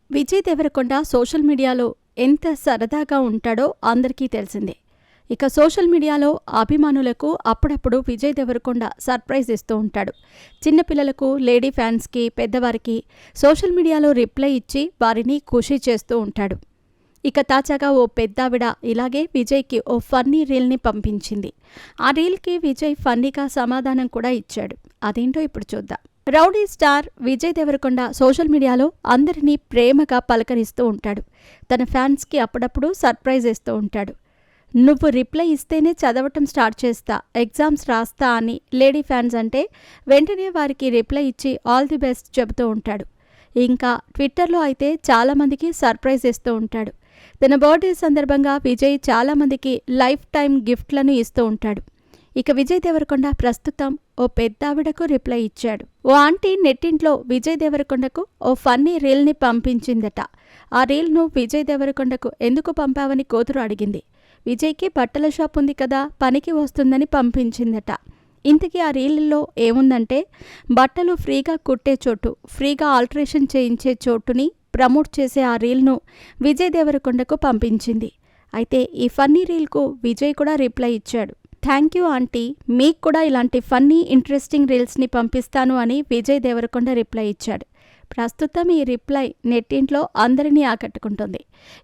Vijay Deverakonda social మీడియాలో ఎంత సరదాగా ఉంటాడో అందరికీ తెలిసిందే. ఇక సోషల్ మీడియాలో అభిమానులకు అప్పుడప్పుడు విజయ్ దేవరకొండ సర్ప్రైజ్ ఇస్తూ ఉంటాడు. చిన్నపిల్లలకు, లేడీ ఫ్యాన్స్కి, పెద్దవారికి సోషల్ మీడియాలో రిప్లై ఇచ్చి వారిని ఖుషి చేస్తూ ఉంటాడు. ఇక తాజాగా ఓ పెద్దావిడ ఇలాగే విజయ్కి ఓ ఫన్నీ రీల్ని పంపించింది. ఆ రీల్కి విజయ్ ఫన్నీగా సమాధానం కూడా ఇచ్చాడు. అదేంటో ఇప్పుడు చూద్దాం. Rowdy star Vijay Deverakonda social మీడియాలో అందరినీ ప్రేమగా పలకరిస్తూ ఉంటాడు. తన ఫ్యాన్స్కి అప్పుడప్పుడు సర్ప్రైజ్ ఇస్తూ ఉంటాడు. నువ్వు రిప్లై ఇస్తేనే చదవటం స్టార్ట్ చేస్తా, ఎగ్జామ్స్ రాస్తా అని లేడీ ఫ్యాన్స్ అంటే వెంటనే వారికి రిప్లై ఇచ్చి ఆల్ ది బెస్ట్ చెబుతూ ఉంటాడు. ఇంకా ట్విట్టర్లో అయితే చాలామందికి సర్ప్రైజ్ ఇస్తూ ఉంటాడు. తన బర్త్డే సందర్భంగా విజయ్ చాలామందికి లైఫ్ టైం గిఫ్ట్లను ఇస్తూ ఉంటాడు. ఇక విజయ్ దేవరకొండ ప్రస్తుతం ఓ పెద్దావిడకు రిప్లై ఇచ్చాడు. ఓ ఆంటీ నెట్టింట్లో విజయ్ దేవరకొండకు ఓ ఫన్నీ రీల్ని పంపించిందట. ఆ రీల్ను విజయ్ దేవరకొండకు ఎందుకు పంపావని కూతురు అడిగింది. విజయ్కి బట్టల షాప్ ఉంది కదా, పనికి వస్తుందని పంపించిందట. ఇంతకీ ఆ రీల్లో ఏముందంటే బట్టలు ఫ్రీగా కుట్టే చోటు, ఫ్రీగా ఆల్టరేషన్ చేయించే చోటుని ప్రమోట్ చేసే ఆ రీల్ను విజయ్ దేవరకొండకు పంపించింది. అయితే ఈ ఫన్నీ రీల్కు విజయ్ కూడా రిప్లై ఇచ్చాడు. థ్యాంక్ యూ ఆంటీ, మీకు కూడా ఇలాంటి ఫన్నీ ఇంట్రెస్టింగ్ రీల్స్ని పంపిస్తాను అని విజయ్ దేవరకొండ రిప్లై ఇచ్చాడు. ప్రస్తుతం ఈ రిప్లై నెట్టింట్లో అందరినీ ఆకట్టుకుంటుంది.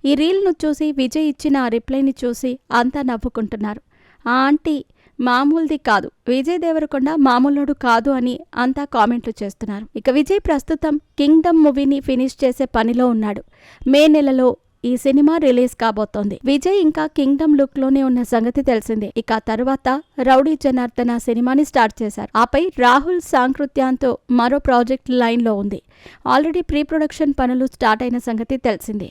ఈ రీల్ను చూసి విజయ్ ఇచ్చిన ఆ రిప్లైని చూసి అంతా నవ్వుకుంటున్నారు. ఆ ఆంటీ మామూలుది కాదు, విజయ్ దేవరకొండ మామూలుడు కాదు అని అంతా కామెంట్లు చేస్తున్నారు. ఇక విజయ్ ప్రస్తుతం కింగ్డమ్ మూవీని ఫినిష్ చేసే పనిలో ఉన్నాడు. మే నెలలో ఈ సినిమా రిలీజ్ కాబోతోంది. విజయ్ ఇంకా కింగ్డమ్ లుక్ లోనే ఉన్న సంగతి తెలిసిందే. ఇక తరువాత రౌడీ జనార్దన సినిమాని స్టార్ట్ చేశారు. ఆపై రాహుల్ సాంకృత్యంతో మరో ప్రాజెక్ట్ లైన్ లో ఉంది. ఆల్రెడీ ప్రీ ప్రొడక్షన్ పనులు స్టార్ట్ అయిన సంగతి తెలిసిందే.